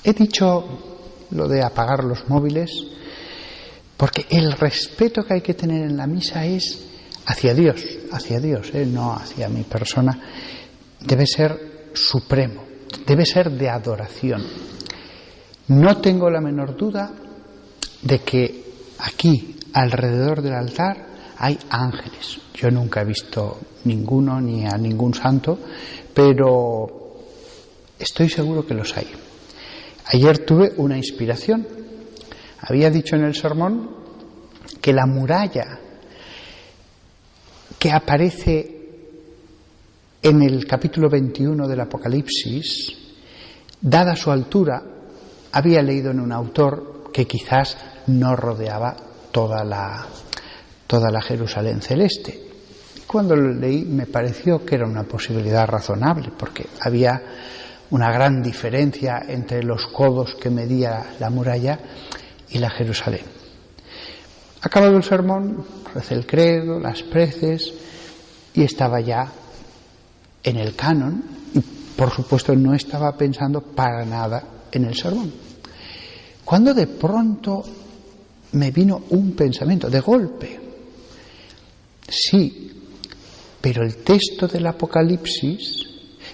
He dicho lo de apagar los móviles porque el respeto que hay que tener en la misa es hacia Dios, no hacia mi persona. Debe ser supremo, debe ser de adoración. No tengo la menor duda de que aquí, alrededor del altar, hay ángeles. Yo nunca he visto ninguno ni a ningún santo, pero estoy seguro que los hay. Ayer tuve una inspiración. Había dicho en el sermón que la muralla que aparece en el capítulo 21 del Apocalipsis, dada su altura, había leído en un autor que quizás no rodeaba toda la Jerusalén celeste. Cuando lo leí me pareció que era una posibilidad razonable, porque había una gran diferencia entre los codos que medía la muralla y la Jerusalén. Acabado el sermón, recé el credo, las preces, y estaba ya en el canon, y por supuesto no estaba pensando para nada en el sermón. Cuando de pronto me vino un pensamiento, de golpe. Sí, pero el texto del Apocalipsis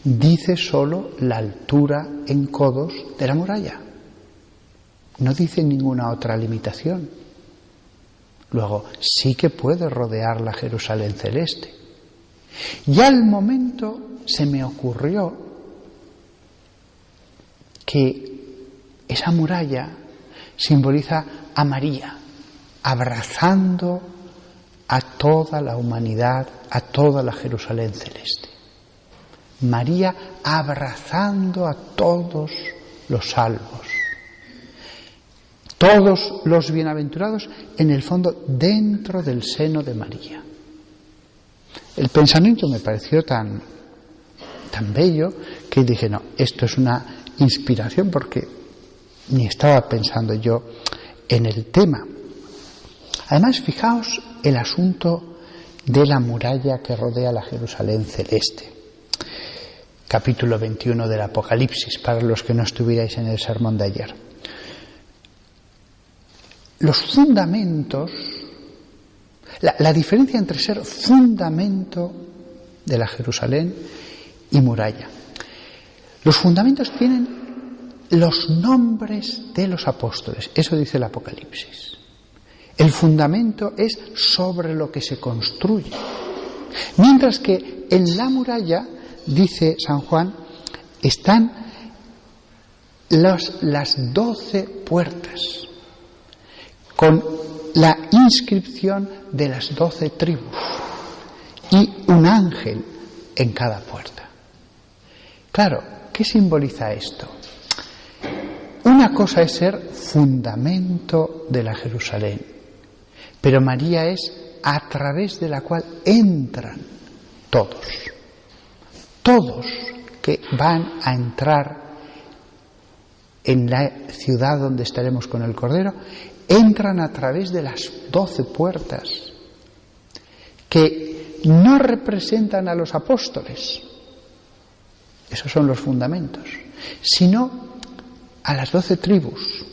dice solo la altura en codos de la muralla. No dice ninguna otra limitación. Luego, sí que puede rodear la Jerusalén celeste. Y al momento se me ocurrió que esa muralla simboliza a María, abrazando a toda la humanidad, a toda la Jerusalén celeste. María abrazando a todos los salvos, todos los bienaventurados, en el fondo, dentro del seno de María. El pensamiento me pareció tan bello que dije, no, esto es una inspiración, porque ni estaba pensando yo en el tema. Además, fijaos el asunto de la muralla que rodea la Jerusalén celeste. Capítulo 21 del Apocalipsis, para los que no estuvierais en el sermón de ayer. Los fundamentos, la diferencia entre ser fundamento de la Jerusalén y muralla. Los fundamentos tienen los nombres de los apóstoles, eso dice el Apocalipsis. El fundamento es sobre lo que se construye. Mientras que en la muralla, dice San Juan, están las 12 puertas, con la inscripción de las 12 tribus y un ángel en cada puerta. Claro, ¿qué simboliza esto? Una cosa es ser fundamento de la Jerusalén, pero María es a través de la cual entran todos que van a entrar en la ciudad donde estaremos con el Cordero, entran a través de las 12 puertas, que no representan a los apóstoles, esos son los fundamentos, sino a las 12 tribus.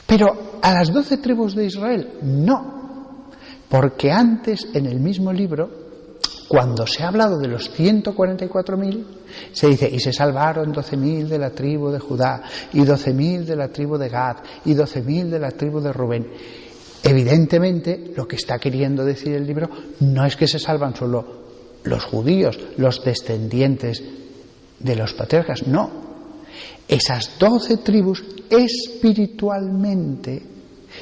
Pero a las 12 tribus de Israel no, porque antes en el mismo libro, cuando se ha hablado de los 144.000, se dice, y se salvaron 12.000 de la tribu de Judá, y 12.000 de la tribu de Gad, y 12.000 de la tribu de Rubén. Evidentemente, lo que está queriendo decir el libro no es que se salvan solo los judíos, los descendientes de los patriarcas, no. Esas 12 tribus espiritualmente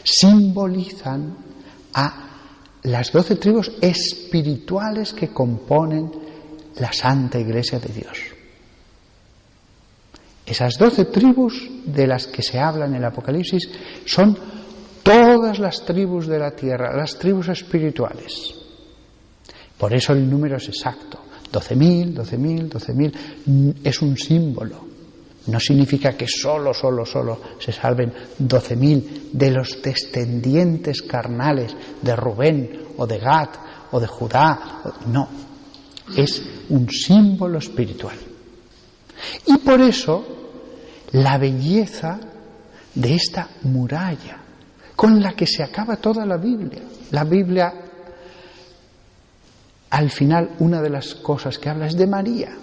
simbolizan a las 12 tribus espirituales que componen la Santa Iglesia de Dios. Esas 12 tribus de las que se habla en el Apocalipsis son todas las tribus de la tierra, las tribus espirituales. Por eso el número es exacto. 12.000, 12.000, 12.000 es un símbolo. No significa que solo se salven 12.000 de los descendientes carnales de Rubén o de Gad o de Judá. No, es un símbolo espiritual. Y por eso la belleza de esta muralla con la que se acaba toda la Biblia. La Biblia, al final, una de las cosas que habla es de María.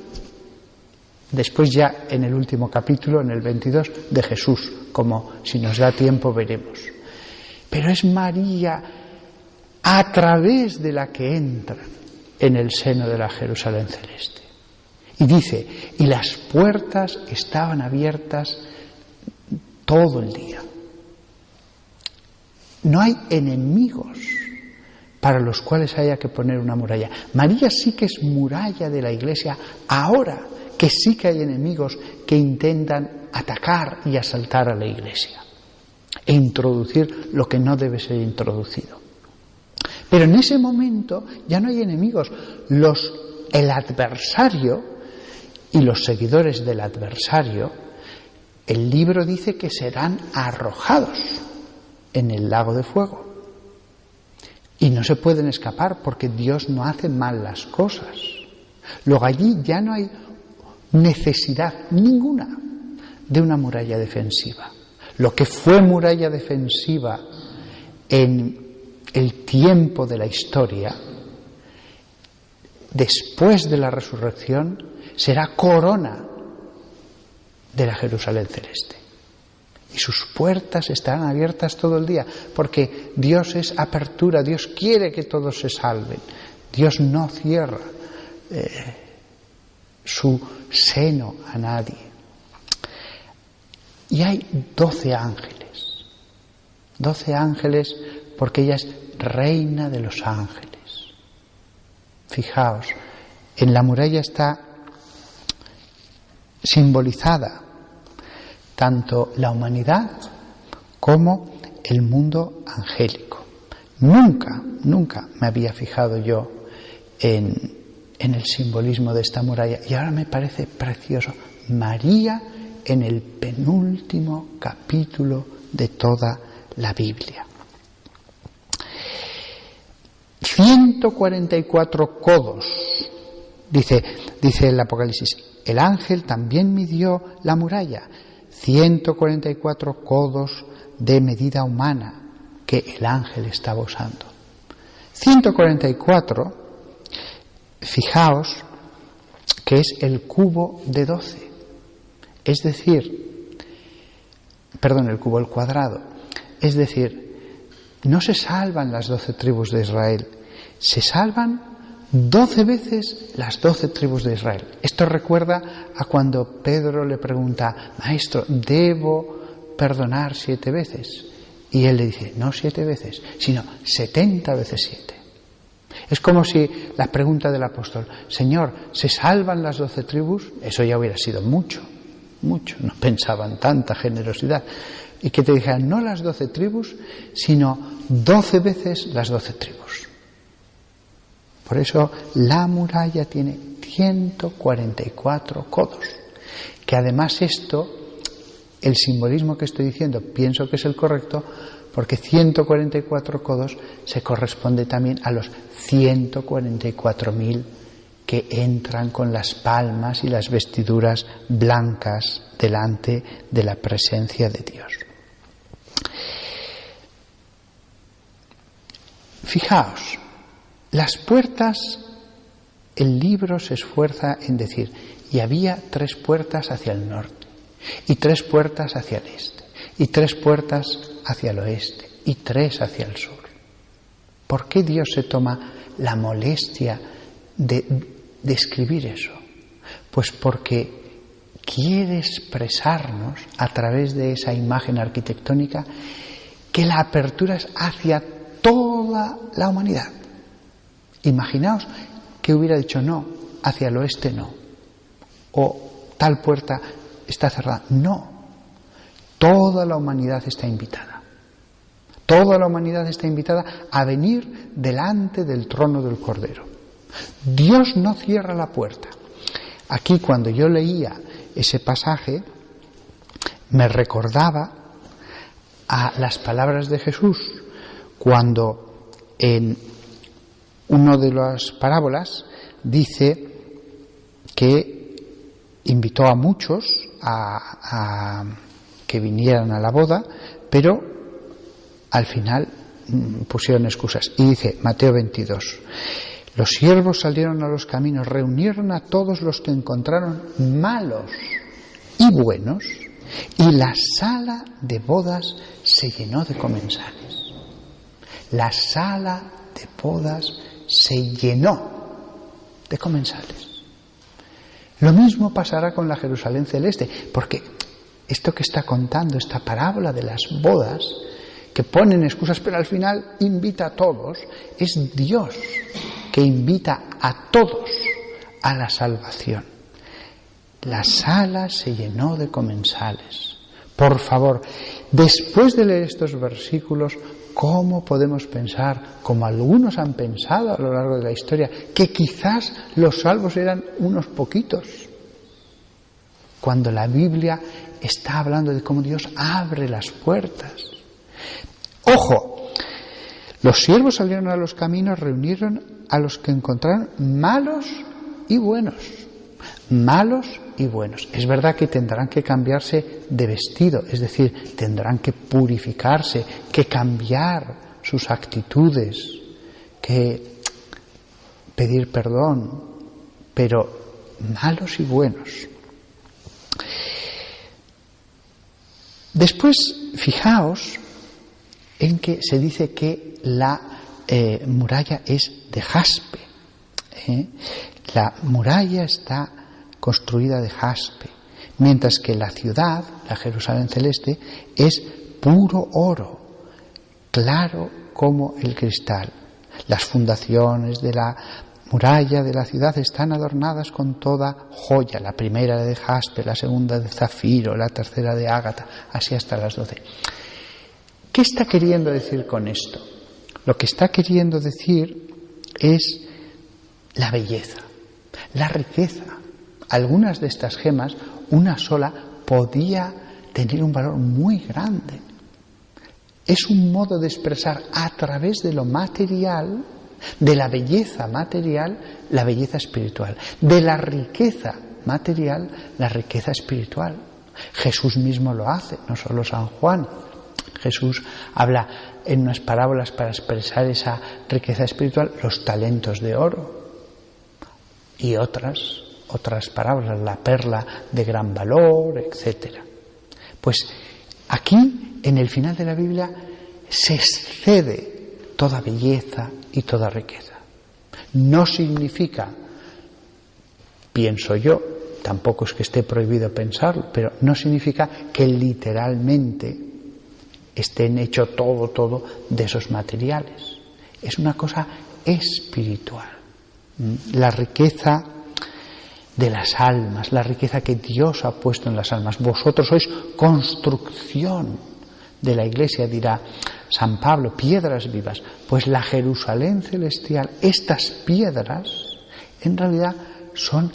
Después ya en el último capítulo, en el 22, de Jesús, como si nos da tiempo veremos. Pero es María a través de la que entra en el seno de la Jerusalén celeste. Y dice, y las puertas estaban abiertas todo el día. No hay enemigos para los cuales haya que poner una muralla. María sí que es muralla de la Iglesia ahora, que sí que hay enemigos que intentan atacar y asaltar a la Iglesia e introducir lo que no debe ser introducido. Pero en ese momento ya no hay enemigos. El adversario y los seguidores del adversario, el libro dice que serán arrojados en el lago de fuego. Y no se pueden escapar porque Dios no hace mal las cosas. Luego allí ya no hay necesidad ninguna de una muralla defensiva. Lo que fue muralla defensiva en el tiempo de la historia, después de la resurrección, será corona de la Jerusalén celeste. Y sus puertas estarán abiertas todo el día, porque Dios es apertura, Dios quiere que todos se salven. Dios no cierra su seno a nadie. Y hay 12 ángeles. 12 ángeles porque ella es reina de los ángeles. Fijaos, en la muralla está simbolizada tanto la humanidad como el mundo angélico. Nunca me había fijado yo en el simbolismo de esta muralla, y ahora me parece precioso. María en el penúltimo capítulo de toda la Biblia. 144 codos, dice el Apocalipsis. El ángel también midió la muralla, 144 codos de medida humana que el ángel estaba usando. 144, fijaos que es el cubo de 12, es decir, el cuadrado, es decir, no se salvan las 12 tribus de Israel, se salvan 12 veces las 12 tribus de Israel. Esto recuerda a cuando Pedro le pregunta, Maestro, ¿debo perdonar 7 veces? Y él le dice, no 7 veces, sino 70 veces 7. Es como si la pregunta del apóstol, Señor, ¿se salvan las 12 tribus? Eso ya hubiera sido mucho, no pensaban tanta generosidad. Y que te dijeran, no las 12 tribus, sino 12 veces las 12 tribus. Por eso la muralla tiene 144 codos, que además esto, el simbolismo que estoy diciendo, pienso que es el correcto, porque 144 codos se corresponde también a los 144.000 que entran con las palmas y las vestiduras blancas delante de la presencia de Dios. Fijaos, las puertas, el libro se esfuerza en decir, y había 3 puertas hacia el norte, y 3 puertas hacia el este, y 3 puertas hacia el oeste, y 3 hacia el sur. ¿Por qué Dios se toma la molestia de escribir eso? Pues porque quiere expresarnos a través de esa imagen arquitectónica que la apertura es hacia toda la humanidad. Imaginaos que hubiera dicho no, hacia el oeste no, o tal puerta está cerrada. No, toda la humanidad está invitada. Toda la humanidad está invitada a venir delante del trono del Cordero. Dios no cierra la puerta. Aquí, cuando yo leía ese pasaje, me recordaba a las palabras de Jesús cuando en una de las parábolas dice que invitó a muchos a que vinieran a la boda, pero al final pusieron excusas. Y dice Mateo 22, los siervos salieron a los caminos, reunieron a todos los que encontraron malos y buenos, y la sala de bodas se llenó de comensales. La sala de bodas se llenó de comensales. Lo mismo pasará con la Jerusalén celeste, porque esto que está contando, esta parábola de las bodas, que ponen excusas pero al final invita a todos, es Dios que invita a todos a la salvación. La sala se llenó de comensales. Por favor, después de leer estos versículos, ¿cómo podemos pensar, como algunos han pensado a lo largo de la historia, que quizás los salvos eran unos poquitos? Cuando la Biblia está hablando de cómo Dios abre las puertas. ¡Ojo! Los siervos salieron a los caminos, reunieron a los que encontraron malos y buenos. Malos y buenos. Es verdad que tendrán que cambiarse de vestido, es decir, tendrán que purificarse, que cambiar sus actitudes, que pedir perdón, pero malos y buenos. Después, fijaos en que se dice que la muralla es de jaspe. La muralla está construida de jaspe, mientras que la ciudad, la Jerusalén celeste, es puro oro, claro como el cristal. Las fundaciones de la muralla de la ciudad están adornadas con toda joya, la primera de jaspe, la segunda de zafiro, la tercera de ágata, así hasta las 12. ¿Qué está queriendo decir con esto? Lo que está queriendo decir es la belleza, la riqueza. Algunas de estas gemas, una sola, podía tener un valor muy grande. Es un modo de expresar a través de lo material, de la belleza material, la belleza espiritual. De la riqueza material, la riqueza espiritual. Jesús mismo lo hace, no solo San Juan. Jesús habla en unas parábolas para expresar esa riqueza espiritual, los talentos de oro. Y otras parábolas, la perla de gran valor, etc. Pues aquí, en el final de la Biblia, se excede toda belleza y toda riqueza. No significa, pienso yo, tampoco es que esté prohibido pensarlo, pero no significa que literalmente estén hecho todo de esos materiales. Es una cosa espiritual. La riqueza de las almas, la riqueza que Dios ha puesto en las almas. Vosotros sois construcción de la Iglesia, dirá San Pablo, piedras vivas. Pues la Jerusalén celestial, estas piedras, en realidad son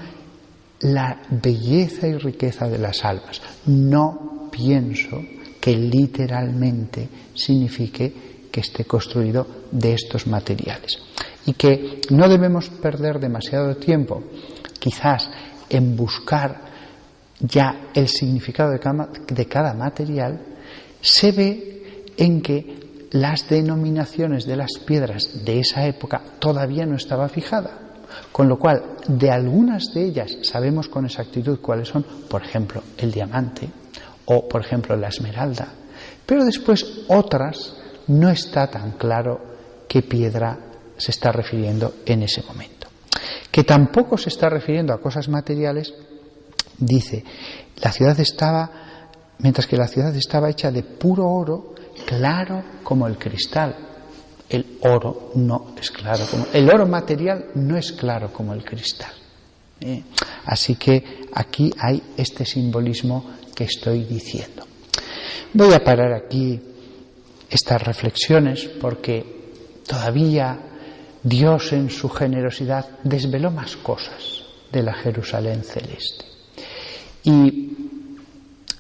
la belleza y riqueza de las almas. No pienso que literalmente signifique que esté construido de estos materiales. Y que no debemos perder demasiado tiempo, quizás, en buscar ya el significado de cada material. Se ve en que las denominaciones de las piedras de esa época todavía no estaba fijada, con lo cual de algunas de ellas sabemos con exactitud cuáles son, por ejemplo, el diamante o, por ejemplo, la esmeralda, pero después otras no está tan claro qué piedra se está refiriendo en ese momento. Que tampoco se está refiriendo a cosas materiales, dice, mientras que la ciudad estaba hecha de puro oro, claro como el cristal. El oro no es claro el oro material no es claro como el cristal. Así que aquí hay este simbolismo que estoy diciendo. Voy a parar aquí estas reflexiones porque todavía Dios en su generosidad desveló más cosas de la Jerusalén celeste. Y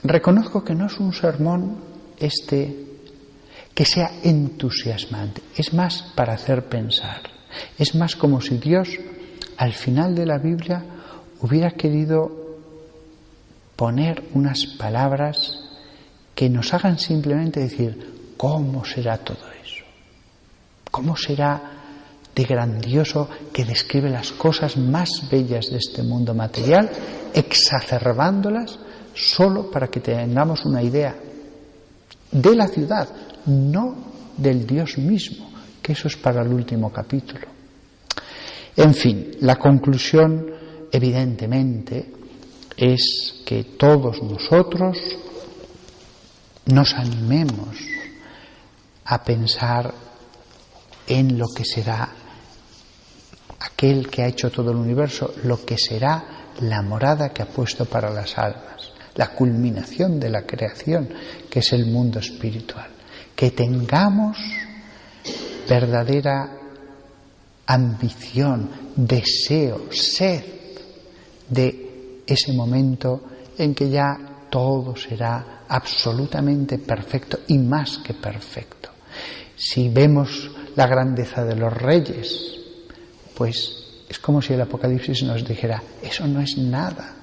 reconozco que no es un sermón que sea entusiasmante, es más para hacer pensar. Es más como si Dios al final de la Biblia hubiera querido poner unas palabras que nos hagan simplemente decir, ¿cómo será todo eso? ¿Cómo será de grandioso que describe las cosas más bellas de este mundo material, exacerbándolas solo para que tengamos una idea de la ciudad, no del Dios mismo, que eso es para el último capítulo? En fin, la conclusión, evidentemente, es que todos nosotros nos animemos a pensar en lo que será aquel que ha hecho todo el universo, lo que será la morada que ha puesto para las almas, la culminación de la creación, que es el mundo espiritual. Que tengamos verdadera ambición, deseo, sed de ese momento en que ya todo será absolutamente perfecto y más que perfecto. Si vemos la grandeza de los reyes, pues es como si el Apocalipsis nos dijera, eso no es nada.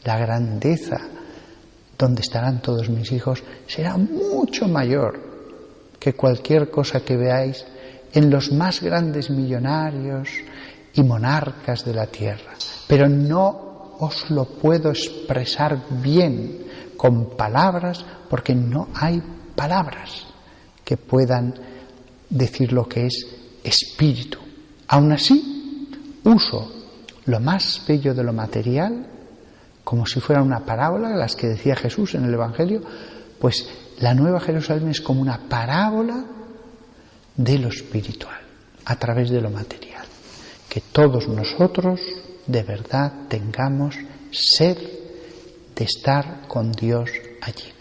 La grandeza donde estarán todos mis hijos será mucho mayor que cualquier cosa que veáis en los más grandes millonarios y monarcas de la tierra. Pero no os lo puedo expresar bien con palabras, porque no hay palabras que puedan decir lo que es espíritu. Aún así, uso lo más bello de lo material como si fuera una parábola, las que decía Jesús en el Evangelio, pues la Nueva Jerusalén es como una parábola de lo espiritual, a través de lo material. Que todos nosotros de verdad tengamos sed de estar con Dios allí.